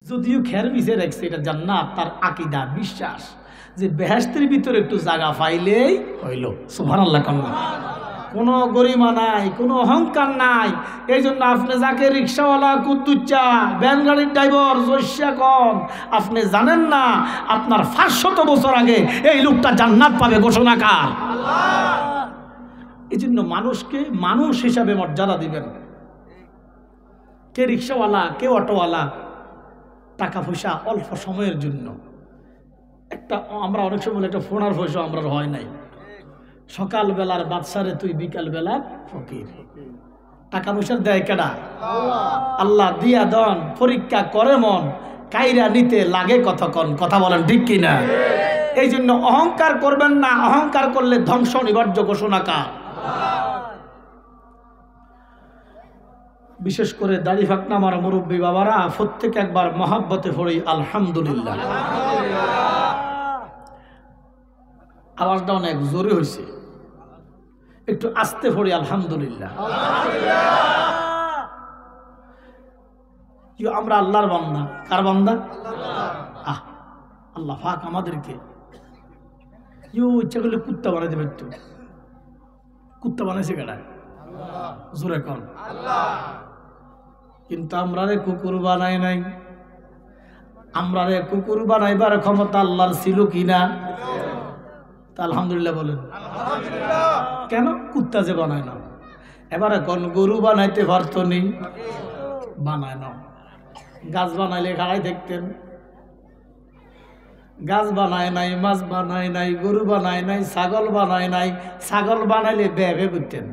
যদিও খের মিশে রাখছে এটা জান্নাত, তার আকীদা বিশ্বাস যে বেহেশতের ভিতরে একটু জায়গা পাইলেই হইল। সুবহানাল্লাহ। কোনো গরিমা নাই, কোনো অহংকার নাই। এই জন্য আপনি যাকে রিক্সাওয়ালা, কুদ্দুচ্চা, ভ্যান গাড়ির ড্রাইভার, জৈশ্যা কন, আপনি জানেন না আপনার 500 বছর আগে এই লোকটা জান্নাত পাবে ঘোষণাকার। এই জন্য মানুষকে মানুষ হিসাবে মর্যাদা দিবেন। কে রিক্সাওয়ালা, কে অটোওয়ালা, টাকা পয়সা অল্প সময়ের জন্য একটা, আমরা অনেক সময় একটা ফোনার পয়সা আমরা হয় নাই। সকালবেলার বাদশারে তুই বিকালবেলার ফকির। টাকা পয়সা দেয় কেডা? আল্লাহ দিয়া দন, পরীক্ষা করে মন, কাইরা নিতে লাগে কতক্ষণ। কথা বলেন ঠিক কিনা? এই জন্য অহংকার করবেন না, অহংকার করলে ধ্বংস নিবার্য ঘোষণাকার। বিশেষ করে দাড়ি ফাঁকনা আমার মুরব্বী বাবারা প্রত্যেক একবার মহাব্বতে পড়ি আলহামদুলিল্লাহ। আওয়াজটা অনেক জোরে হয়েছে, একটু আস্তে পড়ি আলহামদুলিল্লাহ। আমরা আল্লাহর বান্দা। কার বান্দা? আল্লাহ পাক আমাদেরকে ইচ্ছা করলে কুত্তা বানাই দেবে। তো কুত্তা বানাইছে কেডা? জোরে কন। কিন্তু আমরা রে কুকুর বানাই নাই। আমরা রে কুকুর বানাইবার ক্ষমতা আল্লাহর ছিল কিনা? তা আলহামদুলিল্লাহ বলেন। কেন? কুত্তা যে বানায় না। এবার এখন গরু বানাইতে পারতো নি? বানায় না। গাছ বানাইলে খাড়াই দেখতেন। গাছ বানায় নাই, মাছ বানায় নাই, গরু বানায় নাই, ছাগল বানায় নাই। ছাগল বানাইলে বেবে করতেন।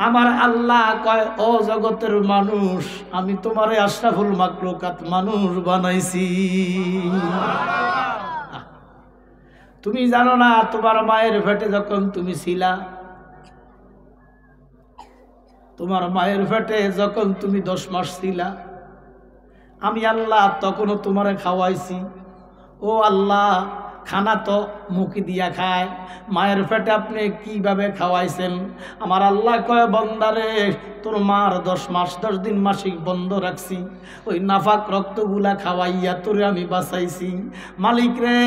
আমার আল্লাহ কয়, ও জগতের মানুষ, আমি তোমারে আশরাফুল মাখলুকাত মানুষ বানাইছি। তুমি জানো না তোমার মায়ের পেটে যখন তুমি ছিলা, তোমার মায়ের পেটে যখন তুমি 10 মাস ছিলা, আমি আল্লাহ তখনও তোমারে খাওয়াইছি। ও আল্লাহ, খানা তো মুখে দিয়া খায়, মায়ের পেটে আপনি কিভাবে খাওয়াইছেন? আমার আল্লাহ কয়, বন্দারে তোর মার 10 মাস 10 দিন মাসিক বন্ধ রাখছি, ওই নাফাক রক্তগুলা খাওয়াইয়া তোরে আমি বাঁচাইছি। মালিক রে,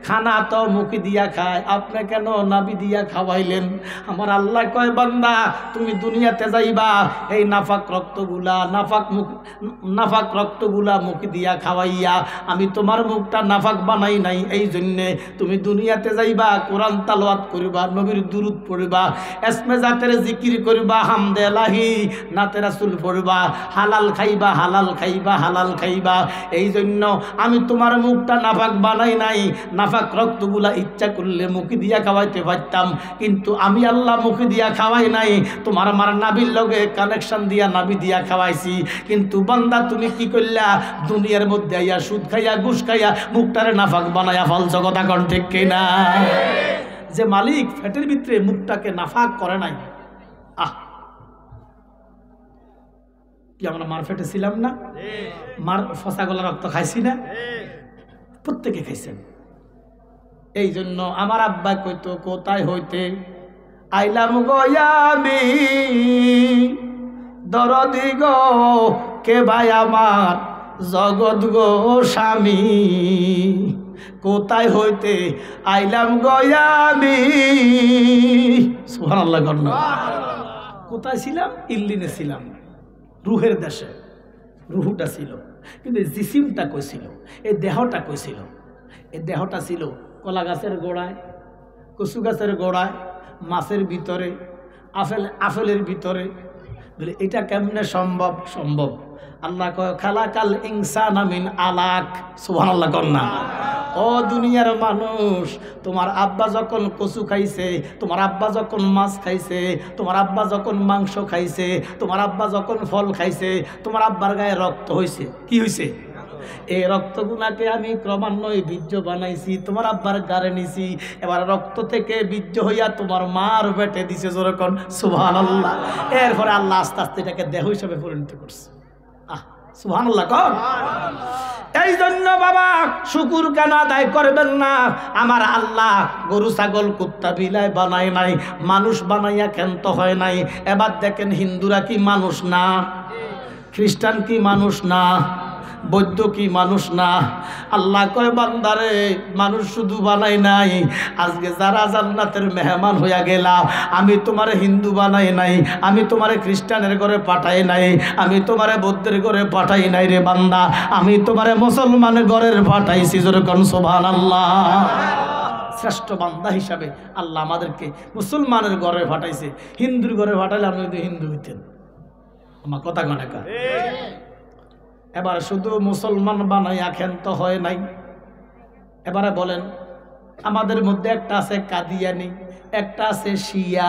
খানা তো মুখে দিয়া খায়, আপনি কেন নাবি দিয়া খাওয়াইলেন? আমার আল্লাহ কয়, বান্দা তুমি দুনিয়াতে যাইবা, এই নাফাক রক্তগুলা মুখে দিয়া খাওয়াইয়া আমি তোমার মুখটা নাফাক বানাই নাই। এই জন্যে তুমি দুনিয়াতে যাইবা, কোরআন তালাওয়াত করিবা, নবীর দুরূদ পড়িবা, এসমে জাতের জিকির করিবা, হামদে ইলাহি, নাতে রাসূল পড়িবা, হালাল খাইবা, হালাল খাইবা, হালাল খাইবা। এই জন্য আমি তোমার মুখটা নাফাক বানাই নাই। নাফাক রক্তগুলা ইচ্ছা করলে মুখে দিয়া খাওয়াইতে পারতাম, কিন্তু আমি আল্লাহ মুখে দিয়া খাওয়াই নাই। তোমার আমার নাবির লগে কানেকশন দিয়া নাবি দিয়া খাওয়াইছি। কিন্তু বান্দা তুমি কি করলা? দুনিয়ার মধ্যে আইয়া সুদ খাইয়া, ঘুষ খাইয়া মুখটারে নাফাক বানাইয়া ফলছ। কথা কন ঠিক কিনা? যে মালিক ফেটের ভিতরে মুখটাকে নাফাক করে নাই, কি আমরা মার ফেটে ছিলাম না? মার ফসা গলা রক্ত খাইছি না? প্রত্যেকে খাইছেন। এই জন্য আমার আব্বা কইতো, কোথায় হইতে আইলাম গয়ামি দরদি গো, কে ভাই আমার জগৎ গো স্বামী, কোথায় হইতে আইলাম গয়ামি। সুবহানাল্লাহ। কোথায় ছিলাম? ইল্লিনে ছিলাম, রুহের দেশে। রুহুটা ছিল, কিন্তু জিসিমটা কইছিল, এই দেহটা কইছিল। এই দেহটা ছিল কলা গাছের গোড়ায়, কচু গাছের গোড়ায়, মাছের ভিতরে, আপেলের ভিতরে। বলে এটা কেমনে সম্ভব? সম্ভব। আল্লাহ কয়, খালাকাল ইনসানা মিন আলাক। সুবহানাল্লাহ কন্যা। ও দুনিয়ার মানুষ, তোমার আব্বা যখন কচু খাইছে, তোমার আব্বা যখন মাছ খাইছে, তোমার আব্বা যখন মাংস খাইছে, তোমার আব্বা যখন ফল খাইছে, তোমার আব্বার গায়ে রক্ত হইছে। কি হইছে? এই রক্তগুলাকে আমি ক্রমান্বয়ে বীর্য বানাইছি, তোমার আব্বার গাড়ে নিছি। এবার রক্ত থেকে বীর্য হইয়া তোমার মার পেটে দিছে। যেরকম সুবহানাল্লাহ। এরপরে আল্লাহ আস্তে আস্তে এটাকে দেহ হিসাবে পরিণত করছে। সুবহানাল্লাহ কর। এই জন্য বাবা শুকুর কেন আদায় করবেন না? আমার আল্লাহ গরু ছাগল কুত্তা বিলাই বানায় নাই, মানুষ বানাইয়া ক্ষান্ত হয় নাই। এবার দেখেন হিন্দুরা কি মানুষ না? খ্রিস্টান কি মানুষ না? বৌদ্ধ কি মানুষ না? আল্লাহ কয় বান্দারে মানুষ শুধু বানাই নাই, আজকে যারা জান্নাতের মেহমান হইয়া গেলা, আমি তোমারে হিন্দু বানাই নাই, আমি তোমারে খ্রিস্টানের ঘরে পাঠাই নাই, আমি তোমারে বৌদ্ধের ঘরে পাঠাই নাই রে বান্দা, আমি তোমারে মুসলমানের ঘরের পাঠাইছি। জোরে কোন সুবহানাল্লাহ। শ্রেষ্ঠ বান্দা হিসাবে আল্লাহ আমাদেরকে মুসলমানের ঘরে পাঠাইছে। হিন্দুর ঘরে পাঠাইলে আপনি যদি হিন্দু হইতেন। আমার কথা গণেকা এবার শুধু মুসলমান বানাইয়া ক্ষান্ত হয় নাই। এবারে বলেন, আমাদের মধ্যে একটা আছে কাদিয়ানি, একটা আছে শিয়া,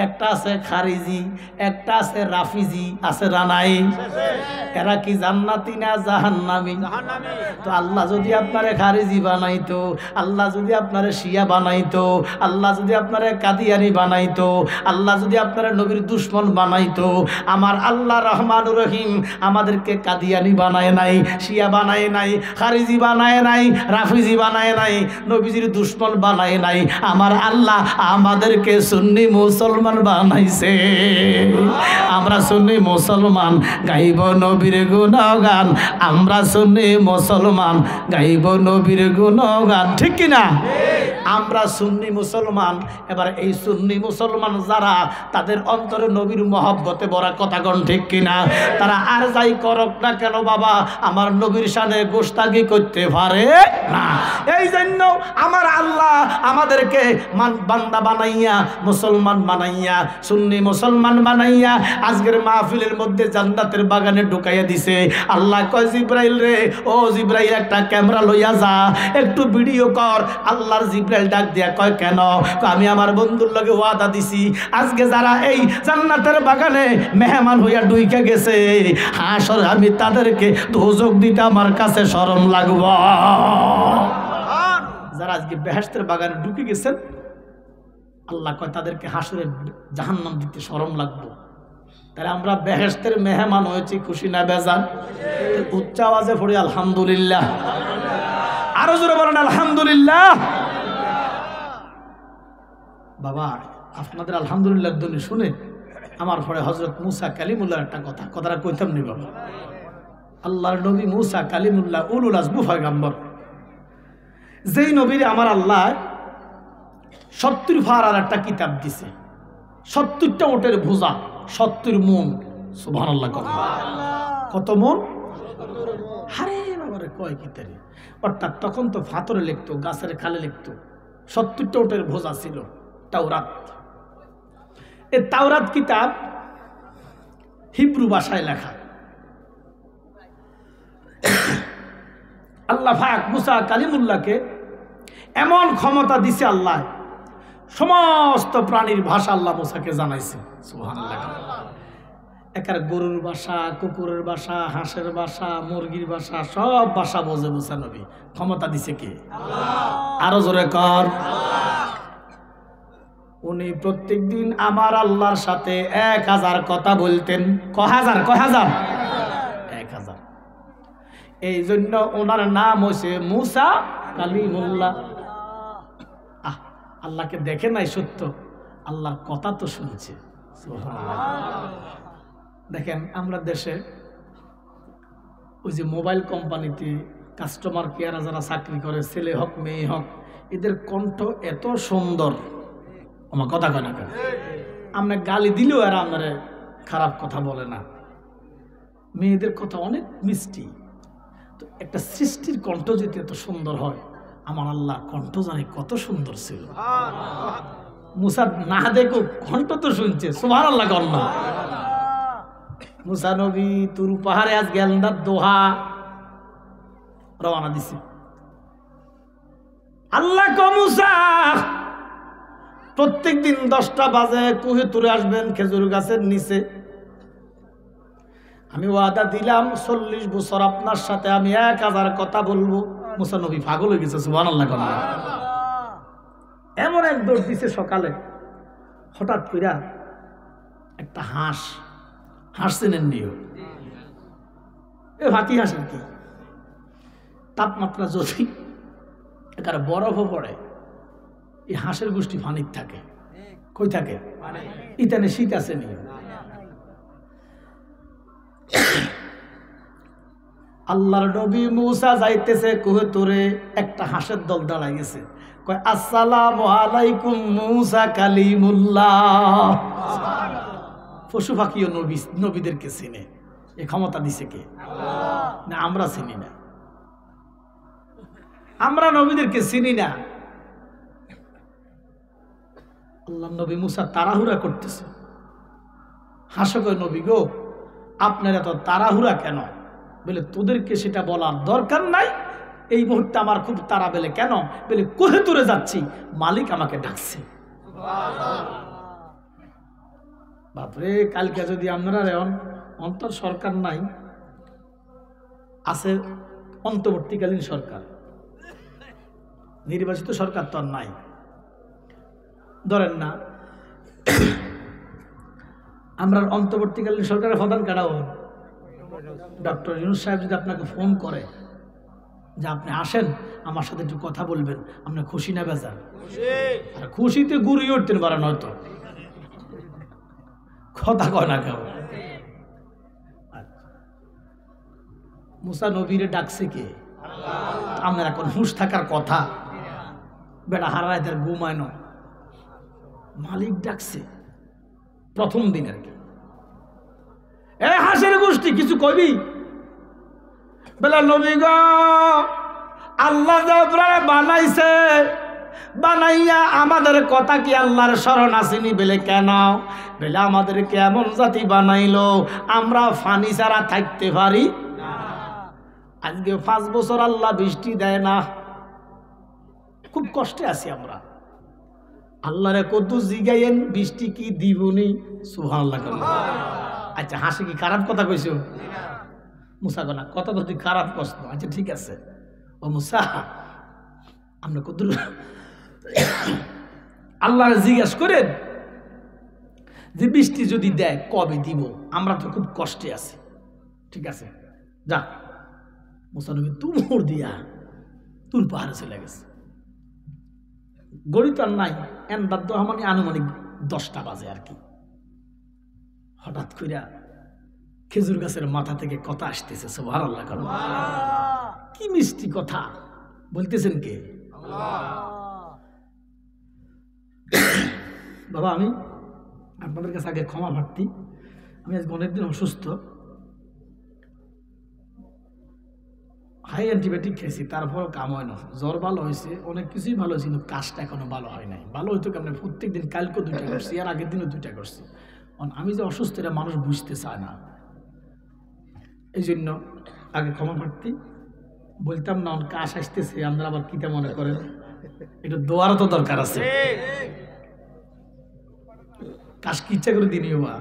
একটা আছে খারিজি, একটা আছে রাফিজি, আছে রানাই। এরা কি জান্নাতি না জাহান্নামী? তো আল্লাহ যদি আপনারে খারিজি বানাইতো, আল্লাহ যদি আপনারে শিয়া বানাইতো, আল্লাহ যদি আপনারে কাদিয়ানি বানাইতো, আল্লাহ যদি আপনারে নবীর দুশ্মন বানাইতো, আমার আল্লাহ রহমানুর রহিম আমাদেরকে কাদিয়ানি বানায় নাই, শিয়া বানায় নাই, খারিজি বানায় নাই, রাফিজি বানায় নাই, নবীজির দুশ্মন বানায় নাই। আমার আল্লাহ আমাদেরকে সুন্নি মুসলমান বানাইছে। আমরা সুন্নি মুসলমান গাইব নবীর গুণগান, আমরা সুন্নি মুসলমান গাইব নবীর গুণগান, ঠিক কিনা? আমরা সুন্নি মুসলমান। এবার এই সুন্নি মুসলমান যারা, তাদের অন্তরে নবীর মহব্বতে ভরা, কথা কোন ঠিক কিনা? তারা আর যাই করক না কেন বাবা, আমার নবীর শানে গোস্তাগি করতে পারে না। এই জন্য আমার আল্লাহ আমাদেরকে বান্দা বানাইয়া, মুসলমান বানাইয়া, সুন্নি মুসলমান বানাইয়া আজকের মাহফিলের মধ্যে জান্নাতের বাগানে ঢুকাইয়া দিছে। আল্লাহ কয় জিব্রাইল রে, ও জিব্রাইল একটা ক্যামেরা লইয়া যা, একটু ভিডিও কর। আল্লাহর জিব্রাইল ডাক দিয়া কয় কেন? আমি আমার বন্ধুর লগে ওয়াদা দিছি, আজকে যারা এই জান্নাতের বাগানে মেহমান হইয়া ঢুইকা গেছে, হাসর আমি তাদেরকে দোজক দিতে আমার কাছে শরম লাগব। যারা আজকে বেহেশতের বাগানে ঢুকে গেছেন, আল্লাহ কয় তাদেরকে হাসরে জাহান্নাম দিতে শরম লাগবে। তাহলে আমরা বেহেশতের মেহমান হয়েছি, খুশি না বেজান? উচ্চ আওয়াজে পড়ি আলহামদুলিল্লাহ। আরো জোরে বলেন আলহামদুলিল্লাহ। বাবা, আপনাদের আলহামদুলিল্লাহ ধ্বনি শুনে আমার পরে হযরত মুসা কালিমুল্লাহর একটা কথাটা কইতাম নি বাবা। আল্লাহর নবী মুসা কালিমুল্লাহ উলুল আজম পয়গম্বর, যেই নবীর আমার আল্লাহ 70 ফারার একটা কিতাব দিছে, 70টা ওটের ভুজা, 70 মন। সুবহানাল্লাহ। কত মন? হারে বাবারে, কয় কিতারে। অর্থাৎ তখন তো ফাতরে লিখতো, গাছের খালে লিখতো। 70টা ওটের ভোজা ছিল তাওরাত। এই তাওরাত কিতাব হিব্রু ভাষায় লেখা। আল্লাহ পাক মুসা কালিমুল্লাহকে এমন ক্ষমতা দিছে, আল্লাহ সমস্ত প্রাণীর ভাষা আল্লাহ মুসাকে জানাইছে। সুবহানাল্লাহ। একার গরুর ভাষা, কুকুরের ভাষা, হাঁসের ভাষা, মুরগির ভাষা, সব ভাষা বোঝে মুসা নবী। ক্ষমতা দিছে কে? আল্লাহ। আরো জোরে কর। উনি প্রত্যেক দিন আমার আল্লাহর সাথে 1000 কথা বলতেন। কয় হাজার? 1000। এই জন্য ওনার নাম হয়েছে মুসা কালিমুল্লাহ। আল্লাহকে দেখে নাই সত্য, আল্লাহর কথা তো শুনছে। দেখেন আমরা দেশে ওই যে মোবাইল কোম্পানিতে কাস্টমার কেয়ারে যারা চাকরি করে, ছেলে হোক মেয়ে হোক, এদের কণ্ঠ এত সুন্দর, আমার কথা কয় না কেন? আমরা গালি দিলেও এরা আপনার খারাপ কথা বলে না। মেয়েদের কথা অনেক মিষ্টি। তো একটা সৃষ্টির কণ্ঠ যদি এত সুন্দর হয়, আমার আল্লাহ কণ্ঠ জানি কত সুন্দর ছিল। মুসা না দেখো কণ্ঠ তো শুনছে। সুবহানাল্লাহ। কন্যা মুসা নবী তুর পাহাড়ে আজ গেলদার দোহা রওনা দিছে। আল্লাহ ক মুসা প্রত্যেক দিন 10টা বাজে কুহে তুলে আসবেন খেজুর গাছের নিচে। আমি ওয়াদা দিলাম 40 বছর আপনার সাথে আমি 1000 কথা বলবো। মুসা নবী পাগল হয়ে গেছে। সুবহানাল্লাহ। এমন এক দৌড় দিছে সকালে, হঠাৎ কইরা একটা হাঁস চেনেন নিও, এ ভাতি হাঁস আর কি, তাপমাত্রা যদি একার বরফও পড়ে, এই হাঁসের গোষ্ঠী পানির থাকে। কই থাকে? ইতানে শীত আছে নিও। আল্লাহর নবী মুসা যাইতেছে কুহে তোরে, একটা হাঁসের দল দাঁড়াই গেছে, কয় আসসালামু আলাইকুম মুসা কালিমুল্লাহ। পশু পাখিও নবীদেরকে চিনে, এ ক্ষমতা দিছে কে? না আমরা চিনি না, আমরা নবীদেরকে চিনি না। আল্লাহ নবী মুসা তাড়াহুড়া করতেছে, হাসো কয় নবী গো আপনার এত তাড়াহুড়া কেন? বলে তোদেরকে সেটা বলার দরকার নাই, এই মুহূর্তে আমার খুব তাড়া। বলে কেন? বলে কোহে তুরে যাচ্ছি, মালিক আমাকে ডাকছে। বাপরে, কালকে যদি আপনারা অন্তর সরকার নাই, আছে অন্তর্বর্তীকালীন সরকার, নির্বাচিত সরকার তো আর নাই। ধরেন না আমরা অন্তর্বর্তীকালীন সরকারের প্রধান কারাও ডক্টর ইউনূস সাহেব যদি আপনাকে ফোন করে যে আপনি আসেন আমার সাথে একটু কথা বলবেন, আপনি খুশি না বেজার? আর খুশিতে গুড়ি উঠতেন পারেন হয়তো, কথা কয় না কেউ। মুসা নবীরে ডাকছে কে? আপনার এখন হুঁশ থাকার কথা, বেটা হারাইতের ঘুমায়নো, মালিক ডাকছে প্রথম দিন আর কি। এ হাসির গোষ্ঠী কিছু কবি বলে নবী গো আল্লাহ বানাইছে, বানাইয়া আমাদের কথা কি আল্লাহর স্মরণ আসেনি? বলে কেন? বলে আমাদেরকে এমন জাতি বানাইলো আমরা ফানি ছাড়া থাকতে পারি। আজকে 5 বছর আল্লাহ বৃষ্টি দেয় না, খুব কষ্টে আছি আমরা। আল্লাহরে কত জিগাইয়েন বৃষ্টি কি দিবনি? সুবহানাল্লাহ। আচ্ছা হাসি কি খারাপ কথা কইছো? মুসা না কথা তো তুই খারাপ কষ্ট। আচ্ছা ঠিক আছে, ও মুসা আমরা কত আল্লাহরে জিজ্ঞাসা করেন যে বৃষ্টি যদি দেয় কবে দিব, আমরা তো খুব কষ্টে আছি। ঠিক আছে যা। মুসা নবী তুমুর দিয়া তুর পাহাড়ে চলে গেছে। গড়িত আর নাই, এন্দার মানে আনুমানিক 10টা বাজে আর কি। হঠাৎ কইরা খেজুর গাছের মাথা থেকে কথা আসতেছে, সুবহানাল্লাহ। কি মিষ্টি কথা বলতেছেন কে? বাবা আমি আপনাদের কাছে আগে ক্ষমা প্রার্থী, আমি আজকে অনেকদিন অসুস্থ, হাই অ্যান্টিবায়োটিক খেয়েছি, তারপরও কাম হয় না। জ্বর ভালো হয়েছে, অনেক কিছুই ভালো হয়েছে, কিন্তু কাজটা এখনো ভালো হয় নাই। ভালো হইতো কেমন? প্রত্যেক দিন, কালকেও 2টা করছি, আর আগের দিনও 2টা করছি। আমি যে অসুস্থ এটা মানুষ বুঝতে চায় না, এই জন্য আগে ক্ষমা প্রার্থী। বলতাম না কাশ আসতেছে, আমরা আবার কিটা মনে করেন, এটা দোয়ারও তো দরকার আছে। কাশ কি ইচ্ছা করে দিনই বা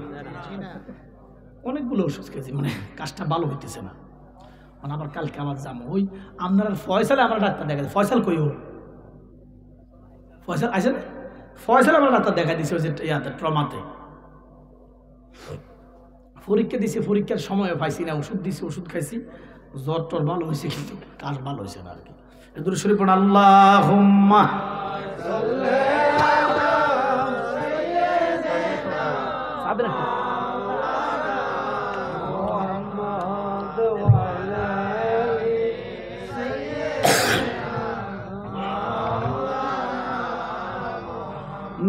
অনেকগুলো ওষুধ খেয়েছি, মানে কাশটা ভালো হইতেছে না। মানে আবার কালকে আবার যাবো ওই আপনার ফয়সালে আমরা ডাক্তার দেখা দিই। ফয়সাল কই? ফয়সাল আসেন, ফয়সালে আমরা ডাক্তার দেখা দিচ্ছি ওই যে ইয়াতে ট্রমাতে। পরীক্ষা দিছি, পরীক্ষার সময় পাইছি না, ওষুধ দিছি, ওষুধ খাইছি, জ্বর টর ভালো হয়েছে, কিন্তু কাশ ভালো হয়েছে না আর কি। এদুর শরীফ পড়া আল্লাহুম্মা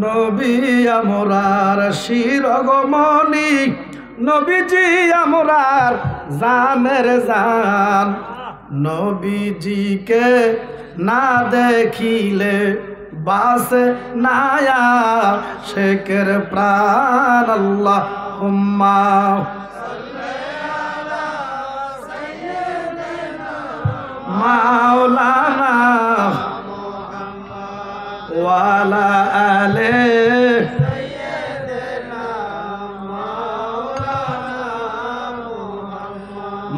নবী আমরার শিরোমণি, নবীজি আমরার জানের জান, নবীজিকে না দেখিলে বাসে নায়া শেখের প্রাণ। আল্লাহুম্মা মাওলানা ওয়ালা আলে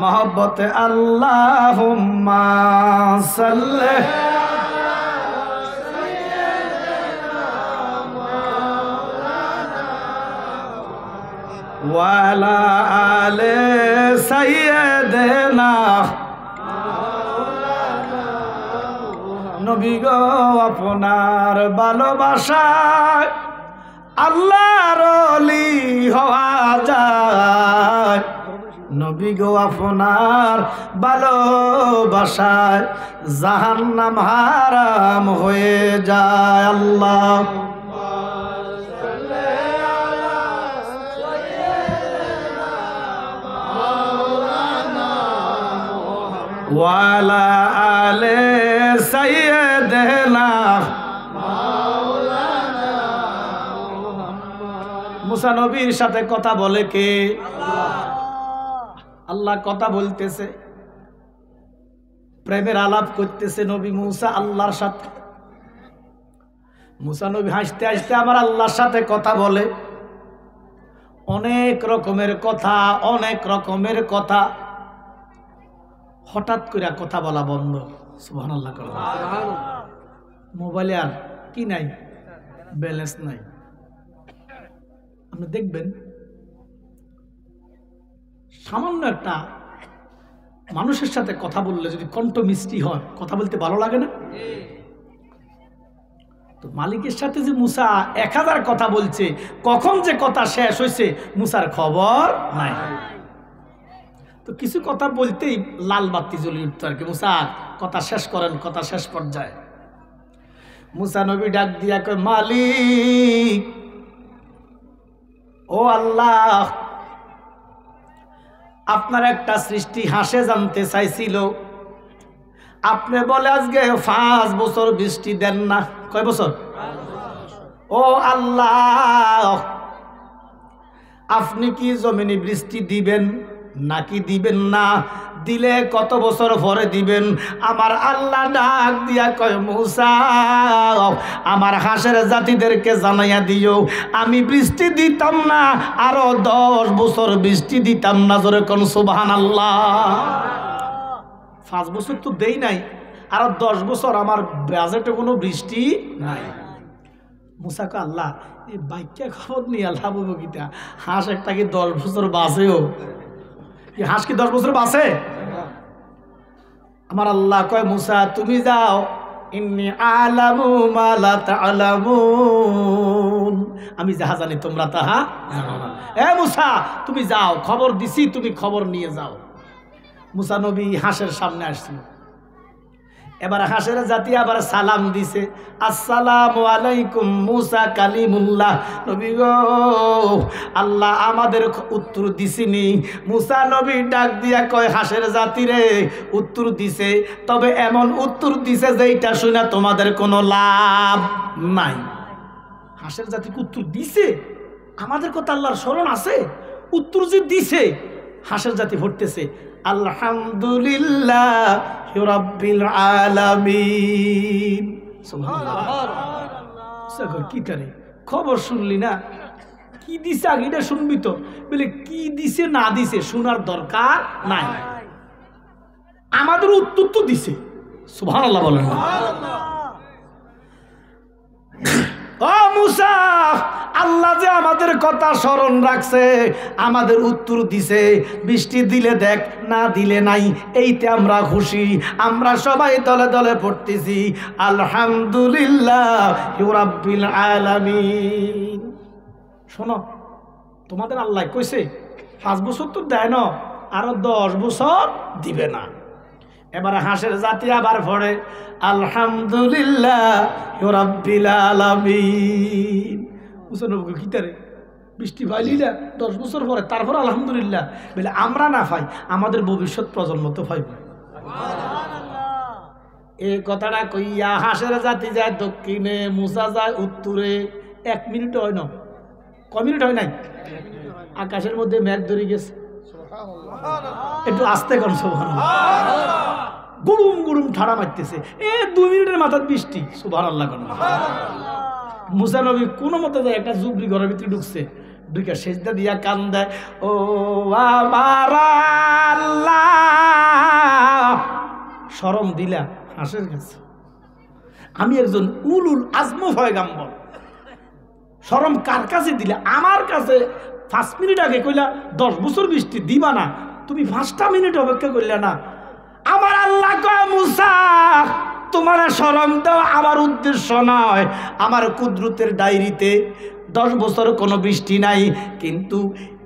मोहब्बत अल्लाहुम्मा सल्ले वाला आले सैयदना नबी गो আপনার ভালোবাসায় আল্লাহর ওলি হওয়া যায়। নবী গো আপনার ভালোবাসায় জাহান্নাম হারাম হয়ে যায়। আল্লাহ ওয়ালা আলে সাইয়্যিদিনা মুসা নবীর সাথে কথা বলে কে? আল্লাহ কথা বলতেছে, প্রেমের আলাপ করতেছে নবী মুসা আল্লাহর সাথে। মুসা নবী হাসতে হাসতে আমার আল্লাহর সাথে কথা বলে, অনেক রকমের কথা, অনেক রকমের কথা। হঠাৎ করে কথা বলা বন্ধ। সুবহানাল্লাহ। মোবাইলে আর কি নাই, ব্যালেন্স নাই। আপনি দেখবেন সামান্য একটা মানুষের সাথে কথা বললে যদি কণ্ঠ মিষ্টি হয়, কথা বলতে ভালো লাগে না? তো মালিকের সাথে যে মুসা 1000 কথা বলছে, কখন যে কথা শেষ হয়েছে মুসার খবর নাই। তো কিছু কথা বলতেই লাল বাতি জ্বলে উঠত আর কি, মুসা কথা শেষ করেন, কথা শেষ পর্যায়ে। মুসা নবী ডাক দিয়া কয়, মালিক ও আল্লাহ, আপনার একটা সৃষ্টি হাসে জানতে চাইছিল। আপনি বলে আজকে 5 বছর বৃষ্টি দেন না। কয় বছর? ও আল্লাহ, আপনি কি জমিনে বৃষ্টি দিবেন নাকি দিবেন না? দিলে কত বছর পরে দিবেন? আমার আল্লাহ ডাক দিয়া কয়, মুসা আমার হাঁসের জাতিদেরকে জানাইয়া দিও, আমি বৃষ্টি দিতাম না, আরো 10 বছর বৃষ্টি দিতাম না। জোরে কোন সুবহানাল্লাহ। 5 বছর তো দেই নাই, আরো 10 বছর আমার বাজেটে কোনো বৃষ্টি নাই। মুসা কয়, আল্লাহ এই বাইকটা খবর নিয়ে আল্লাহ বলবো কিটা, হাঁস একটা কি 10 বছর বাঁচেও? হাঁস কি 10 বছর বাঁচে? আমার আল্লাহ কয়, মুসা তুমি যাও, ইন্নী আলামু মা লা তা'লামুন, আমি যাহা জানি তোমরা তাহা জানো না। এ মুসা তুমি যাও, খবর দিছি, তুমি খবর নিয়ে যাও। মুসা নবী হাঁসের সামনে আসছিল। এবার হাঁসের জাতি আবার সালাম দিছে, আসসালামু আলাইকুম মুসা কালিমুল্লাহ। নবী গো, আল্লাহ আমাদের উত্তর দিছিনি। মুসা নবী ডাক দিয়া কয়, হাঁসের জাতি রে উত্তর দিছে, তবে এমন উত্তর দিছে যেটা শুনে তোমাদের কোনো লাভ নাই। হাঁসের জাতিকে উত্তর দিছে, আমাদের কথা আল্লাহর স্মরণ আছে? উত্তর যে দিছে, হাঁসের জাতি ভরতেছে আলহামদুলিল্লাহ রাব্বিল আলামিন। সুবহানাল্লাহ। কি করে খবর শুনলি না? কি দিছে আগে এটা শুনবি তো। বলে কি দিছে না দিছে শোনার দরকার নাই, আমাদের উত্তর তো দিছে। সুবহানাল্লাহ বলেন। ও মুসা, আল্লাহ যে আমাদের কথা স্মরণ রাখছে, আমাদের উত্তর দিছে। বৃষ্টি দিলে দেখ, না দিলে নাই, এইতে আমরা খুশি। আমরা সবাই দলে দলে পড়তেছি আলহামদুলিল্লাহ রাব্বিল আলামিন। শোনো, তোমাদের আল্লাহ কইছে 5 বছর তো দেয় না, আরো 10 বছর দিবে না। এবারে হাঁসের জাতি আবার পড়ে আলহামদুলিল্লাহ রাব্বিল আলামিন। কিতারে বৃষ্টি পাইলি না 10 বছর পরে, তারপর আলহামদুলিল্লাহ বলে আমরা না পাই, আমাদের ভবিষ্যৎ প্রজন্ম তো পাইব। এই কথাটা কইয়া হাঁসের জাতি যায় দক্ষিণে, মুসা যায় উত্তরে। 1 মিনিট হয় না, কয় মিনিট হয় নাই? আকাশের মধ্যে মেঘ ধরে গেছে। একটু আস্তে কর, সুবহানাল্লাহ। গুরুম গুরুম ঠাড়া মারতেছে, 2 মিনিটের মাথার বৃষ্টি। সুবহানাল্লাহ। মুসা নবী কোনো মতে যায় একটা জুবরি ঘরের ভিতরে ঢুকছে, ঢুকে সেজদা দিয়া কান দেয়, ও আমার আল্লাহ। শরম দিলা হাঁসের কাছে? আমি একজন উলুল আজম পয়গাম্বর, শরম কার কাছে দিলা? আমার কাছে 5 মিনিট আগে কইলা 10 বছর বৃষ্টি দিবা না, তুমি 5টা মিনিট অপেক্ষা করলে না। আমার আল্লাহ কয়, মুসা তোমার শরম দেওয়া আমার উদ্দেশ্য নয়। আমার কুদরতের ডায়েরিতে 10 বছর কোনো বৃষ্টি নাই, কিন্তু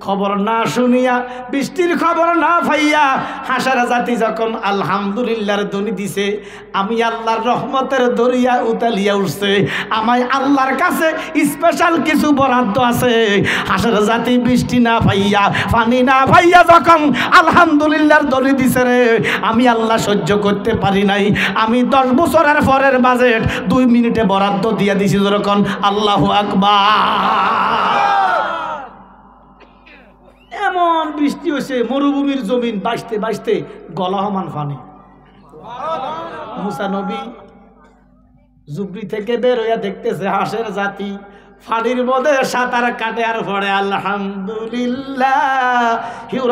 খবর না শুনিয়া, বৃষ্টির খবর না পাইয়া হাসার জাতি যখন আলহামদুলিল্লাহর ধ্বনি দিছে, আমি আল্লাহর রহমতের দরিয়া উতালিয়া উঠছে। আমায় আল্লাহর কাছে স্পেশাল কিছু বরাদ্দ আছে। হাসার জাতি বৃষ্টি না পাইয়া, পানি না পাইয়া যখন আলহামদুলিল্লাহর ধ্বনি দিছে রে, আমি আল্লাহ সহ্য করতে পারি নাই। আমি 10 বছরের পরের বাজেট 2 মিনিটে বরাদ্দ দিয়া দিছি যখন। আল্লাহু আকবার। এমন বৃষ্টি হয়েছে, মরুভূমির জমিন বাঁচতে বাঁচতে গলাহমান পানি। মুসা নবী জুবরি থেকে বের হইয়া দেখতেছে হাঁসের জাতি পানির মধ্যে সাঁতার কাটে আর পড়ে আলহামদুলিল্লাহ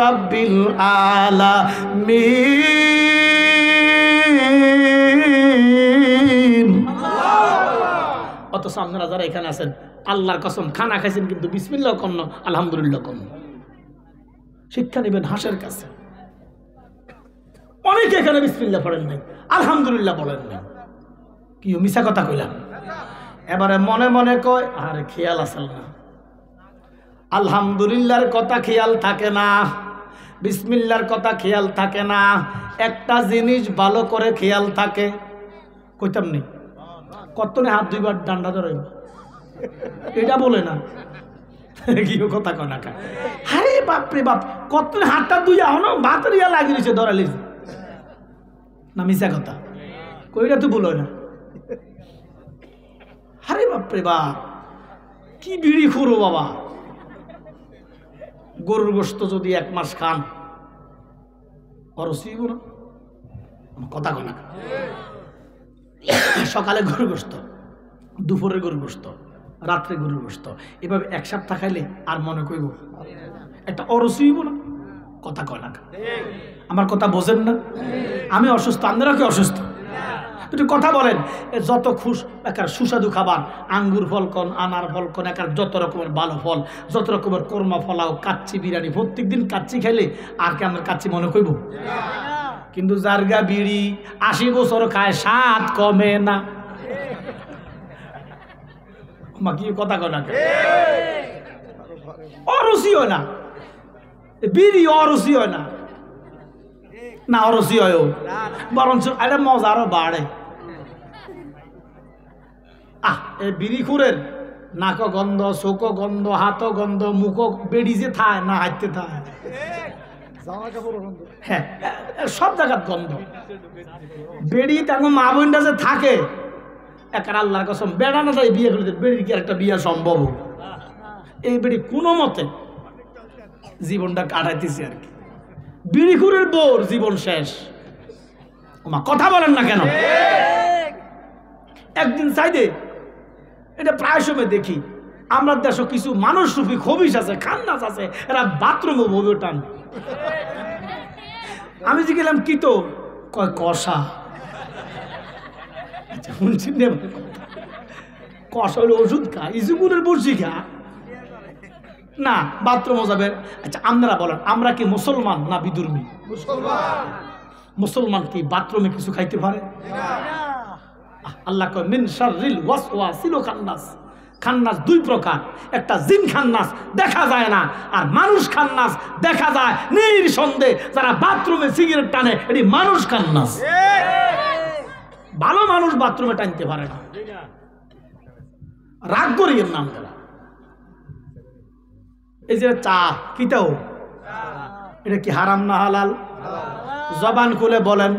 রাব্বিল আলামিন। অথচ আপনারা যারা এখানে আছেন আল্লাহর কসম খানা খাইছেন কিন্তু বিসমিল্লাহ কন্ন, আলহামদুলিল্লাহ কন্ন। শিক্ষা নেবেন হাঁসের কাছে। অনেকে এখানে বিসমিল্লাহ পড়েন নাই, আলহামদুলিল্লাহ বলেন নাই। কি মিছা কথা কইলাম? এবারে মনে মনে কয় আরে খেয়াল আসল না, আলহামদুলিল্লাহর কথা খেয়াল থাকে না, বিসমিল্লাহর কথা খেয়াল থাকে না। একটা জিনিস ভালো করে খেয়াল থাকে, কইতাম নি কতনে হাত 2 বার ডান্ডা ধরে এটা বলে না, কি কথা কয় না। আরে বাপরে বাপ, কতনে হাতটা দুই এখনো বাতরিয়া লাগিয়েছে ধরালিস না, মিছা কথা কইটা তো বলো না। আরে বাপরে বাপ, কি বিড়ি খুঁড়ো বাবা। গরুর গোশত যদি 1 মাস খান অরসিব না, কথা কয় না। সকালে গরুর গোশত, দুপুরে গরুর গোশত, রাত্রে গরুর গোশত, এভাবে 1 সপ্তাহ খাইলে আর মনে কইব একটা অরসিব না, কথা কয় না। আমার কথা বোঝেন না? আমি অসুস্থ, আপনারা কি অসুস্থ? একটু কথা বলেন। যত একার সুস্বাদু খাবার, আঙ্গুর ফল কন, আনার ফল কন, একার যত রকমের ভালো ফল, যত রকমের কোরমা ফলাও, কাচ্চি বিরিয়ানি, প্রত্যেক দিন কাচ্চি খাইলে আর কি আমার কাচ্চি মনে কইব? কিন্তু জারগা বিড়ি 80 বছর খায়, স্বাদ কমে না। কি কথা কয় না, অরুচি হয় না বিড়ি, অরুচি হয় না, না অরুচি হয় বরঞ্চ এটা মজা আরো বাড়ে। এই বিড়ি খুরের নাক গন্ধ, চোখ গন্ধ, হাত গন্ধ, মুখ বেড়ি যে থায় না হাঁটতে থায়, হ্যাঁ সব জায়গার গন্ধ। বেড়ি তেমন মা বোনটা যে থাকে, একার আল্লাহর কসম বেড়া না তাই বিয়ে করে, বেড়ির কি একটা বিয়ে সম্ভব? এই বেড়ি কোনো মতে জীবনটা কাটাইতেছে আর কি। বিড়িখুরের বোর জীবন শেষ। কথা বলেন না কেন? একদিন সাইডে এটা প্রায় সময় দেখি, আমরা দেশে কিছু মানুষ রূপী খবিস আছে, খান্নাস আছে, এরা বাথরুমে ববে টান। আমি যে গেলাম কি তো কয় কষা, শুনছি কষা হলে ওষুধ খা, ইসুগুনের বসি খা না, বাথরুমও যাবে। আচ্ছা আপনারা বলেন, আমরা কি মুসলমান না বিধর্মী? মুসলমান কি বাথরুমে কিছু খাইতে পারে? আল্লাহ কয় মিন শাররিল ওয়াসওয়াসিল খান্নাস। খান্নাস 2 প্রকার, একটা জিন খান্নাস দেখা যায় না, আর মানুষ খান্নাস দেখা যায়। নিঃসন্দেহে যারা বাথরুমে সিগারেট টানে এটি মানুষ খান্নাস। ভালো মানুষ বাথরুমে টানতে পারে না, রাগ করিয়ের নাম দেওয়া। এই যে চা কিটাও, এটা কি হারাম না হালাল? জবান খুলে বলেন।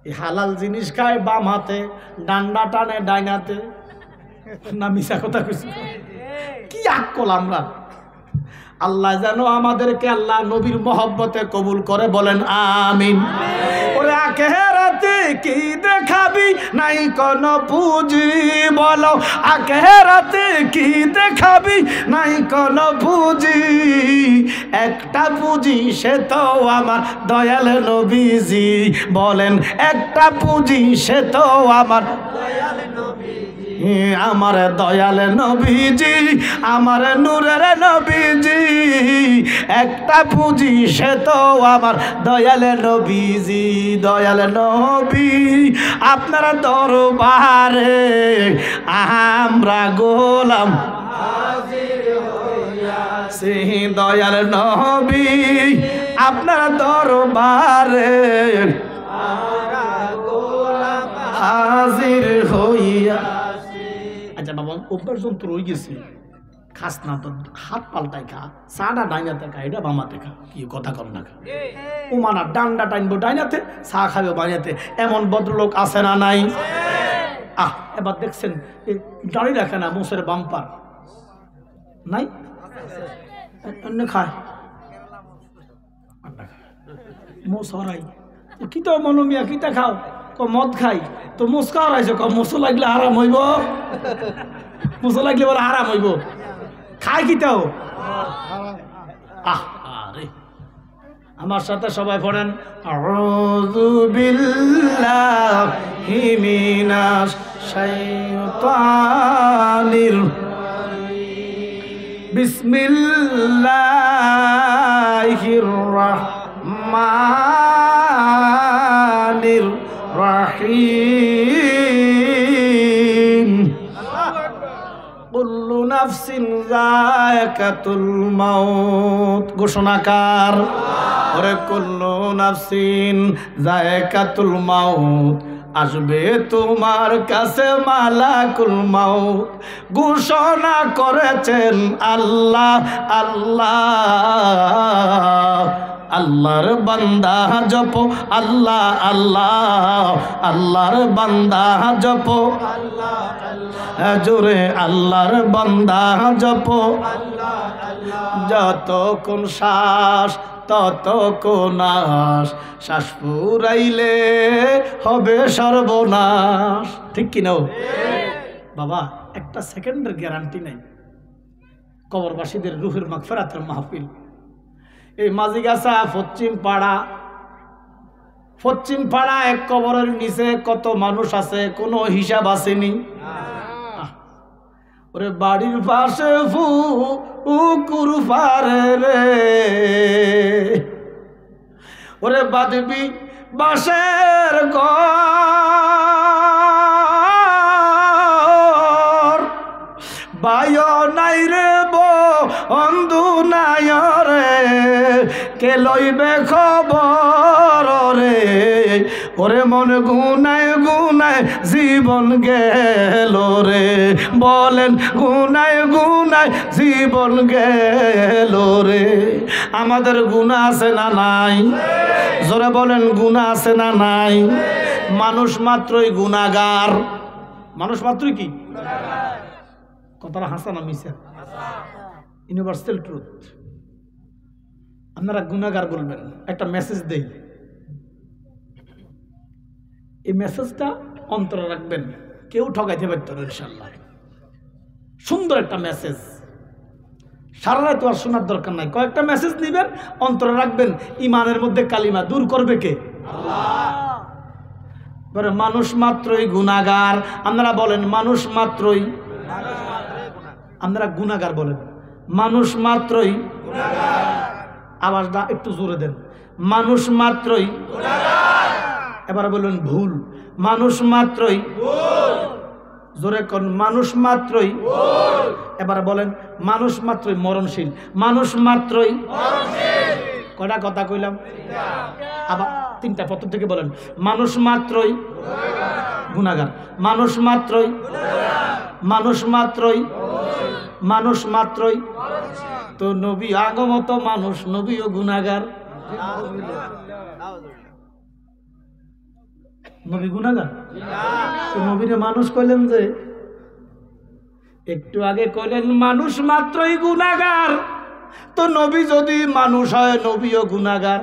এই হালাল জিনিস খায় বাম হাতে, ডান্ডা টানে ডাইন হাতে, না মিশা কথা কইছি? কি আকল আমরা! আল্লাহ যেন আমাদেরকে আল্লাহ নবীর মহব্বতে কবুল করে, বলেন আমিন। ওরে আখেরাতে কি দেখাবি নাই কোন পুঁজি, বলো আখেরাতে কি দেখাবি নাই কোন পুঁজি, একটা পুঁজি সে তো আমার দয়াল নবীজি, বলেন একটা পুঁজি সে তো আমার দয়াল নবীজি, আমার দয়াল নবীজি, আমার নূরের নবীজি, একটা পুঁজি সে তো আমার দয়াল নবীজি। দয়াল নবী আপনার দরবারে আমরা গোলাম হাজির হইয়া আসছি দয়াল নবী আপনার দরবারে হাজির হইয়া। আচ্ছা বাবা অভ্যাস যন্ত্র রয়ে গেছি, খাস না তো হাত পাল্টাই খা, চাটা ডাইনাতে খা, এটা বামাতে খা, কি কথা কর না খা। ও মানা ডান্ডা টাইনবো ডাইনাতে, চা খাবে বানিয়াতে, এমন ভদ্রলোক আছে না নাই? এবার দেখছেন দাঁড়ি রাখে না মোষের বাম্পার নাই, অন্য খায় মোষ হরাই কিতা মনমিয়া কিতা খাও, মদ খাই তো মোষ খাওয়ার আইসো, মোষো লাগলে আরাম হইব, মোষো লাগলে বলে আরাম হইব, খায় কিতাও। আরে আমার সাথে সবাই পড়েন আউযু বিল্লাহি মিনাশ শাইতানির বিসমিল্লাহির রাহমানির রাহিম। কুল্লু নাফসিন যায়কাতুল মাউত, ঘোষণাকার ওরে কুল্লু নাফসিন যায়কাতুল মাউত, আসবে তোমার কাছে মালাকুল মাউত। ঘোষণা করেছেন আল্লাহ আল্লাহ, আল্লাহর বান্দা জপ আল্লাহ আল্লাহ, আল্লাহর বান্দা জপ জোরে আল্লাহর বান্দা জপ। যতক্ষণ শ্বাস ততক্ষণ নাশ, শ্বাস ফুরাইলে হবে সর্বনাশ। ঠিক কিনা বাবা? একটা সেকেন্ডের গ্যারান্টি নাই। কবরবাসীদের রুহের মাগফিরাতের মাহফিল এই মাঝিগাছা পশ্চিম পাড়া এক কবরের নিচে কত মানুষ আছে, কোনো হিসাব আসেনি। ওরে বাড়ির পাশে পুকুর পারে রে, ওরে বাদবি বাঁশের ঘর, বায় নাই রে বন্ধু নাই রে, কে লইবে খবর রে, ওরে মন গুনায় গুনায় জীবন গেল রে, বলেন গুনায় গুনায় জীবন গেল রে। আমাদের গুনাহ আছে না নাই? জোরে বলেন গুনাহ আছে না নাই? মানুষ মাত্রই গুনাহগার, মানুষ মাত্রই কি কথাটা হাসা না মিশা? Universal truth. আপনারা গুনাহগার বলবেন, একটা মেসেজ দেই, এই মেসেজটা অন্তরে রাখবেন, কেউ ঠকাইতে পারত না ইনশাআল্লাহ। সুন্দর একটা মেসেজ, সারা রাত আর শোনার দরকার নাই, কয়েকটা মেসেজ নিবেন, অন্তরে রাখবেন। ইমানের মধ্যে কালিমা দূর করবে কে? আল্লাহ। মানুষ মাত্রই গুনাহগার। আপনারা বলেন মানুষ মাত্রই, আপনারা গুনাহগার বলেন, মানুষ মাত্রই গুনাহগার। আওয়াজটা একটু জোরে দেন, মানুষ মাত্রই গুনাহগার। এবার বলুন ভুল, মানুষ মাত্রই ভুল। জোরে কোন মানুষ মাত্রই ভুল। এবার বলেন মানুষ মাত্রই মরণশীল, মানুষ মাত্রই মরণশীল। কয়টা কথা কইলাম? আবার তিনটা পত্র থেকে বলেন মানুষ মাত্রই গুনাহগার, মানুষ মাত্রই গুনাহগার, মানুষ মাত্রই মানুষ মাত্রই। তো নবী আগমত মানুষ, নবীও গুনাহগার, নবী গুনাহগার। তো নবীরে মানুষ কইলেন যে, একটু আগে কইলেন মানুষ মাত্রই গুনাহগার, তো নবী যদি মানুষ হয় নবীও গুনাহগার।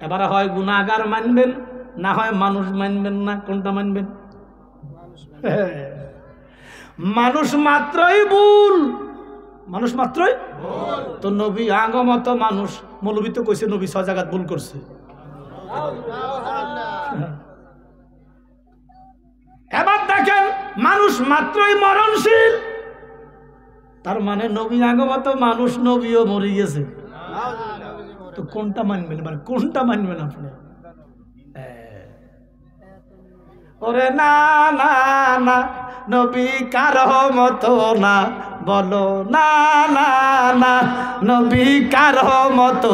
এবারে হয় গুনাহগার মানবেন, না হয় মানুষ মানবেন না, কোনটা মানবেন? মানুষ মাত্রই ভুল, মানুষ মাত্রই তো নবী আগমত মানুষ। মৌলবী তো কইছে নবী 6 জায়গায় ভুল করছে। এবার দেখেন মানুষ মাত্রই মরণশীল, তার মানে নবী আগমত মানুষ, নবীও মরে গেছে। তো কোনটা মানবেন? মানে কোনটা মানবেন আপনি? ওরে না না না, নবী কারো মতো না, বলো না না না নবী কারো মতো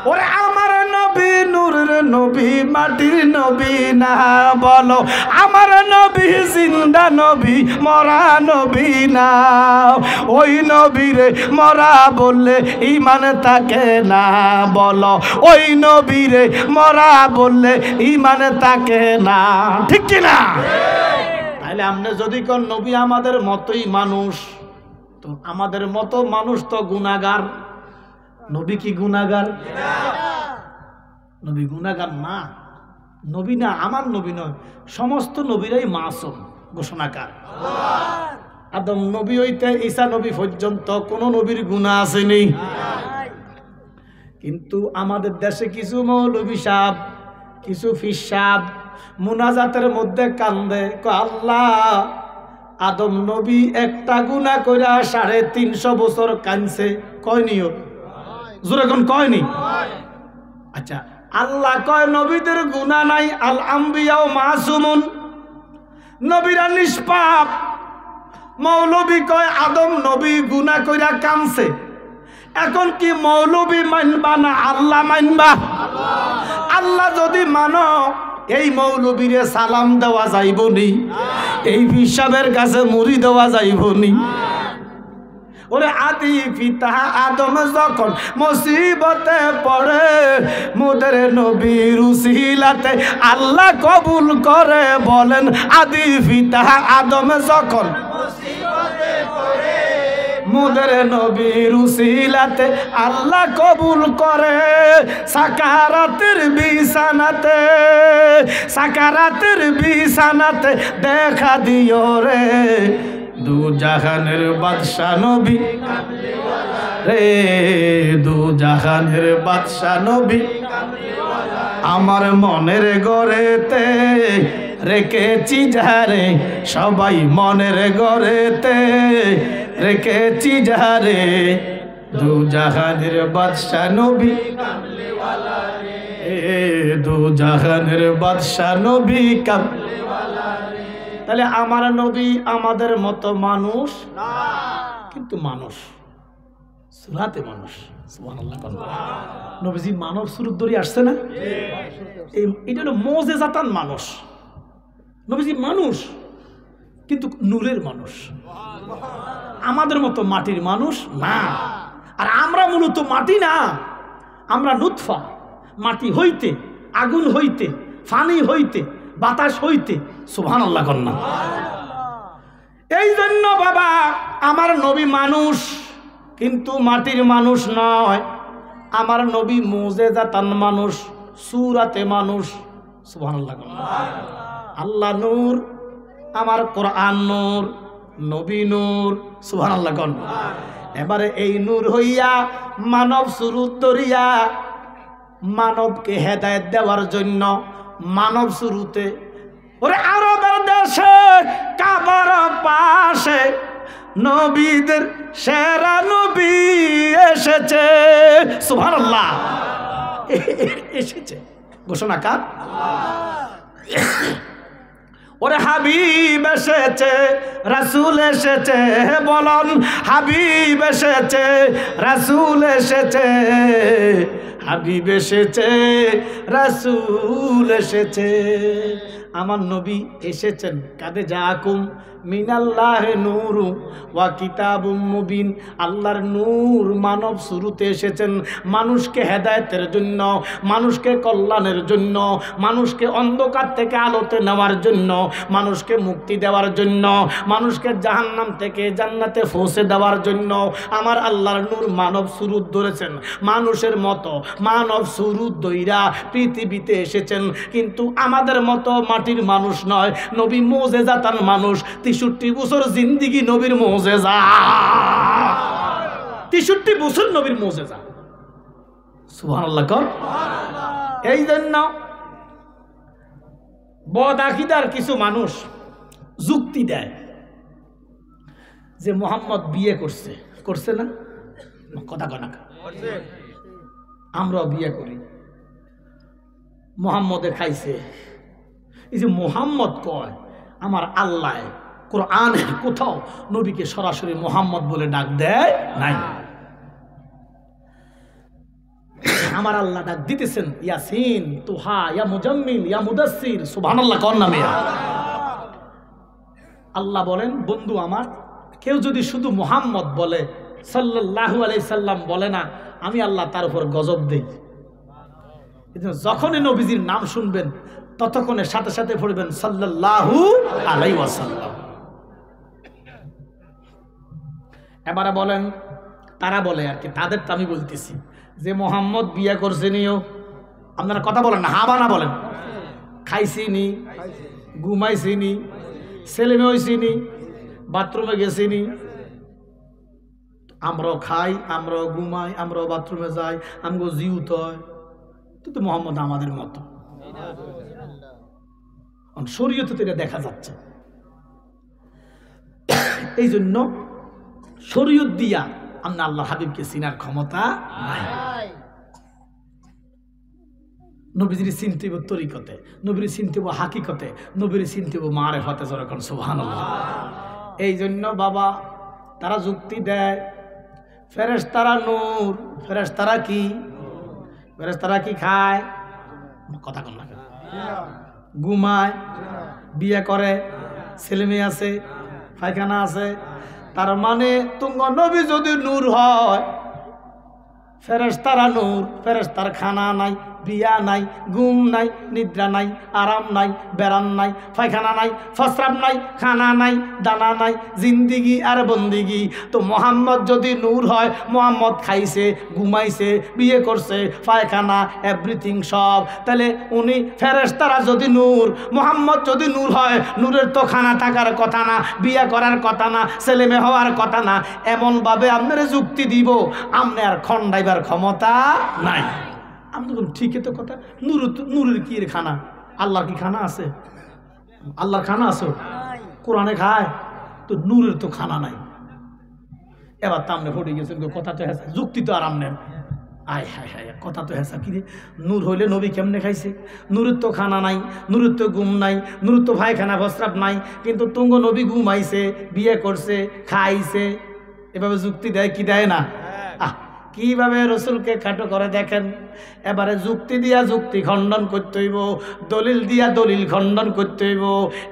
ওরে আমার নবী নূরের নবী মাটির নবী না বলো আমার নবী জিন্দা নবী মরা নবী না ওই নবীরে মরা বললে ঈমান থাকে না বলো ওই নবীরে মরা বললে ঈমান থাকে না ঠিক কি না তাহলে আপনি যদি কোন নবী আমাদের মতোই মানুষ তো আমাদের মতো মানুষ তো গুনাহগার নবী কি গুনাহগার নবী গুনাহগার না নবী না আমার নবী নয় সমস্ত নবীরাই মাসুম ঘোষণাকার আদম নবী হইতে ঈসা নবী পর্যন্ত কোন নবীর গুনাহ আসেনি কিন্তু আমাদের দেশে কিছু মৌলভী সাহেব কিছু ফির সাহেব মুনাজাতের মধ্যে কান্দে আল্লাহ আদম নবী একটা গুনাহ কইরা 350 বছর কাঁদছে কয়নিও জোরে কোন কয়নি আচ্ছা আল্লাহ কয় নবীদের গুনাহ নাই আল আম্বিয়াও মাসুমুন নবীরা নিষ্পাপ মৌলভী কয় আদম নবী গুনাহ কইরা কাঁদছে এখন কি মৌলভী মানবা না আল্লাহ মানবা আল্লাহ যদি মানো এই মৌলবীরে সালাম দেওয়া যাইব নি এই হিসাবের কাছে মুড়ি দেওয়া যাইব নি ওরে আদি পিতা আদম যখন মুসিবতে পড়ে মোদের নবীর উসিলাতে আল্লাহ কবুল করে বলেন আদি পিতা আদম যখন মুসিবতে পড়ে মোদের নবীর উসিলাতে আল্লাহ কবুল করে সাকারাতের বিছানাতে দেখা দিও রে দু জাহানের বাদশা নবী রে দু জাহানের বাদশা নবী আমার মনের গড়েতে রেখেছি যারে সবাই মনের গড়েতে রেখেছি যারে দু জাহানের বাদশা নবী দু জাহানের বাদশা নবী তাহলে আমার নবী আমাদের মতো মানুষ কিন্তু মানুষ সুরাতে মানুষ সুবহানাল্লাহ নবীজি মানব সুরত ধরে আসছে না এটা হলো মুজিজাতান মানুষ নবীজি মানুষ কিন্তু নূরের মানুষ আমাদের মতো মাটির মানুষ না আর আমরা মূলত মাটি না আমরা নুতফা মাটি হইতে আগুন হইতে পানি হইতে বাতাস হইতে সুবহানাল্লাহ কন্যা এই জন্য বাবা আমার নবী মানুষ কিন্তু মাটির মানুষ নয় আমার নবী মুজিজাতান মানুষ সূরাতে মানুষ সুবহানাল্লাহ কন্যা আল্লাহ নূর আমার কোরআন নূর নবী নূর সুবহানাল্লাহ কন্যা এবারে এই নূর হইয়া মানব সুরত ধরিয়া মানবকে হেদায়েত দেওয়ার জন্য মানব শুরুতে ওরে আরবের দেশে কাবার পাশে নবীদের সেরা নবী এসেছে সুবহানাল্লাহ এসেছে ঘোষণা কার ওরে হাবিব এসেছে রাসূল এসেছে বলন হাবিব এসেছে রাসূল এসেছে হাবিব এসেছে রাসূল এসেছে আমার নবী এসেছেন কাদে জাকুম মিনাল্লাহ নূরু ওয়া কিতাবুম মুবিন আল্লাহর নূর মানব শুরুতে এসেছেন মানুষকে হেদায়েতের জন্য মানুষকে কল্যাণের জন্য মানুষকে অন্ধকার থেকে আলোতে নেওয়ার জন্য মানুষকে মুক্তি দেওয়ার জন্য মানুষকে জাহান্নাম থেকে জান্নাতে পৌঁছে দেওয়ার জন্য আমার আল্লাহর নূর মানব শুরুত ধরেছেন মানুষের মতো মানব শুরুত দইরা পৃথিবীতে এসেছেন কিন্তু আমাদের মতো মাটির মানুষ নয় নবী মুজিজাতান মানুষ 63 বছর জিন্দেগি নবীর মুজিজা 63 বছর নবীর মুজিজা সুবহানাল্লাহ কর এই জন্য বদাকিদার কিছু মানুষ যুক্তি দেয় যে মুহাম্মদ বিয়ে করছে না কথা কয় না আমরাও বিয়ে করি মুহাম্মদে খাইছে এই যে মুহাম্মদ কয় আমার আল্লাহ কোরআনের কোথাও নবীকে সরাসরি মুহাম্মদ বলে ডাক দেয় নাই। আমার আল্লাহ ডাক দিতেছেন ইয়াসিন, তুহা, ইয়া মুজাম্মিল, ইয়া মুদাসসির। সুবহানাল্লাহ কোন নামে? আল্লাহ বলেন, বন্ধু আমার, কেউ যদি শুধু মুহাম্মদ বলে, সাল্লাল্লাহু আলাইহি সাল্লাম বলে না, আমি আল্লাহ তার উপর গজব দেই। যখনই নবীজির নাম শুনবেন ততক্ষণের সাথে সাথে পড়বেন সাল্লাল্লাহু আলাইহি ওয়াসাল্লাম। এবারে বলেন, তারা বলে আর কি, তাদের তো আমি বলতেছি যে মোহাম্মদ বিয়ে করছেনিও, আপনারা কথা বলেন না, হাবা না বলেন। খাইছিনি, ঘুমাইছিনি, ছেলে মেয়ে হইছিনি, বাথরুমে গেছিনি। আমরাও খাই, আমরাও ঘুমাই, আমরাও বাথরুমে যাই, আমগো জিউত হয়, কিন্তু মোহাম্মদ আমাদের মতো। শরীয়তে তো এটা দেখা যাচ্ছে। এই জন্য শরীয়ত দিয়া আমরা আল্লাহ হাবিবকে চিনার ক্ষমতা নাই। নবীজির চিনতে হইব তরিকতে, নবীর চিনতে হইব হাকিকতে, নবীর চিনতে হইব মারেফতে। যখন সুবহানাল্লাহ। এই জন্য বাবা তারা যুক্তি দেয় ফেরেশতারা নূর। ফেরেশতারা কি? ফেরেশতারা কি খায়? কথা কন না, ঘুমায়, বিয়ে করে, ছেলে মেয়ে আছে, পায়খানা আছে। তার মানে তুঙ্গ নবী যদি নূর হয়, ফেরেশতারা নূর। ফেরেশতার খানা নাই, বিয়া নাই, ঘুম নাই, নিদ্রা নাই, আরাম নাই, বেড়ান নাই, পায়খানা নাই, ফসরাব নাই, খানা নাই, দানা নাই, জিন্দিগি আর বন্দিগি। তো মোহাম্মদ যদি নূর হয়, মোহাম্মদ খাইছে, ঘুমাইছে, বিয়ে করছে, পায়খানা, এভরিথিং সব। তাহলে উনি ফেরেশতারা যদি নূর, মোহাম্মদ যদি নূর হয়, নূরের তো খানা থাকার কথা না, বিয়ে করার কথা না, ছেলে মেয়ে হওয়ার কথা না। এমনভাবে আপনারা যুক্তি দিব, আপনি আর খন্ডাইবার ক্ষমতা নাই। আমি তো ঠিকই তো কথা। নূরের কি খানা? আল্লাহর কি খানা আছে? আল্লাহর খানা আছে? কোরআনে খায় তো, নূরের তো খানা নাই। এবার তো আপনি ফটে গেছেন, কথা তো হেসা, যুক্তি তো আরাম নেন। আয় হায় হায়, কথা তো হেসা। কি রে, নূর হইলে নবী কেমনে খাইছে? নূরের তো খানা নাই, নূরের তো ঘুম নাই, নূরের তো পায়খানা প্রস্রাব নাই, কিন্তু তুঙ্গ নবী ঘুমাইছে, বিয়ে করছে, খাইছে। এভাবে যুক্তি দেয় কি দেয় না? কিভাবে রসুলকে খাটো করে দেখেন। এবারে যুক্তি দিয়া যুক্তি খণ্ডন করতে হইব, দলিল দিয়া দলিল খণ্ডন করতে হইব।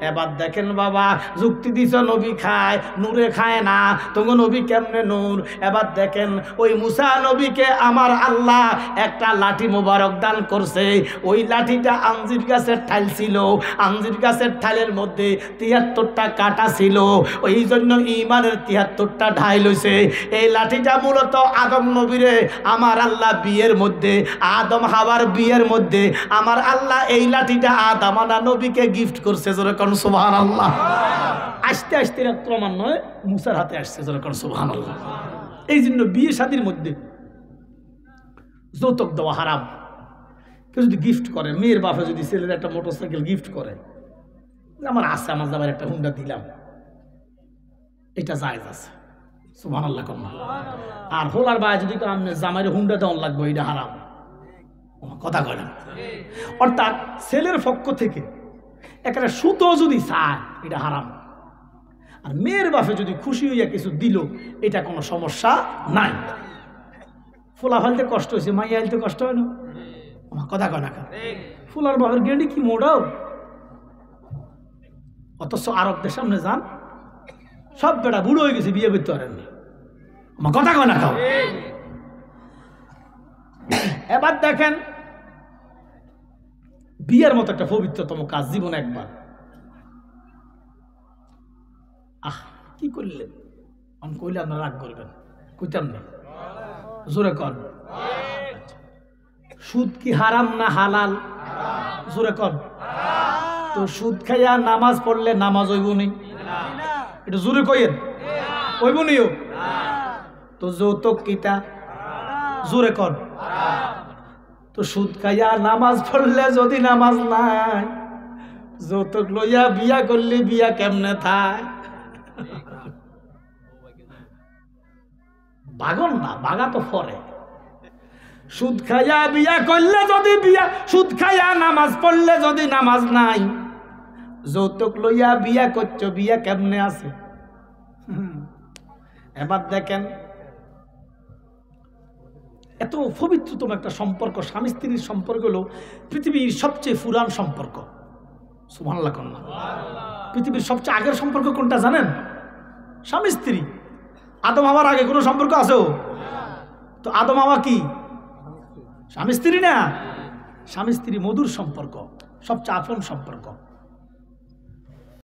এবার দেখেন বাবা, যুক্তি দিছ নবী খায়, নূরে খায় না, তোমার নবী কেমনে নূর? এবার দেখেন, ওই মুসা নবীকে আমার আল্লাহ একটা লাঠি মোবারক দান করছে। ওই লাঠিটা আঞ্জির গাছের ঠাল ছিল, আঞ্জির গাছের ঠালের মধ্যে ৭৩টা কাঁটা ছিল। ওই জন্য ইমানের ৭৩টা ঢাই লইছে। এই লাঠিটা মূলত আদম নবীরে আমার আল্লাহ বিয়ের মধ্যে, আদম হাওয়ার বিয়ের মধ্যে আমার আল্লাহ এই লাঠিটা আদমানা নবীকে গিফট করছে। যেরকম সুবহানাল্লাহ। আস্তে আস্তে ক্রমান্বয়ে মুসার হাতে আসছে। যেরকম সুবহানাল্লাহ। এই জন্য বিয়ে শাদীর মধ্যে যৌতুক দেওয়া হারাম। কেউ যদি গিফট করে, মেয়ের বাপে যদি ছেলের একটা মোটরসাইকেল গিফট করে, আমার আছে, আমার জামার একটা হুন্ডা দিলাম, এটা জায়েজ আছে। সুবহানাল্লাহ। আর হোলার বাই যদি আপনি জামাইয়ের হুন্ডা দেওয়ান লাগবে, এটা হারাম। কথা কয় না। অর্থাৎ ছেলের পক্ষ থেকে একটা সুতো যদি চায়, এটা হারাম। আর মেয়ের বাপে যদি খুশি হইয়া কিছু দিল, এটা কোনো সমস্যা নাই। ফোলা ফেলতে কষ্ট হয়েছে, মাইয়া আইলতে কষ্ট হয় না? কথা কয় না। ফুলার বাপের গেন্ডি কি মোড়াও। অথচ আরবদের সামনে যান, সব বেটা বুড়ো হয়ে গেছে, বিয়ে করতে পারেননি। আমার কথা কয় না খাও। এবার দেখেন, বিয়ের মতো একটা পবিত্রতম কাজ জীবনে একবার। কি করলেন? আমি কইলে আপনারা রাগ করবেন, কইতাম না, জোরে কর। সুদ কি হারাম না হালাল? জোরে কর। তো সুদ খাইয়া নামাজ পড়লে নামাজ হইব নি? এটা জোরে কইেন, হইব নিও। তো যৌতুক কিতা? জোরে কর। তো সুদ খাইয়া নামাজ পড়লে যদি নামাজ নাই, যৌতুক লইয়া বিয়া করলে বিয়া কেমনে থায়? বাগন না, বাগা তো পরে। সুদ খাইয়া বিয়া করলে যদি বিয়া, সুদ খাইয়া নামাজ পড়লে যদি নামাজ নাই, যৌতুক লইয়া বিয়া করছো, বিয়া কেমনে আছে? এবার দেখেন এত পবিত্রতম একটা সম্পর্ক, স্বামী স্ত্রীর সম্পর্ক হলো পৃথিবীর সবচেয়ে পুরান সম্পর্ক। সুবহানাল্লাহ কন্যা। পৃথিবীর সবচেয়ে আগের সম্পর্ক কোনটা জানেন? স্বামী স্ত্রী। আদম হাওয়ার আগে কোনো সম্পর্ক আছেও? তো আদম হাওয়া কি স্বামী স্ত্রী না? স্বামী স্ত্রী মধুর সম্পর্ক, সবচেয়ে আপন সম্পর্ক।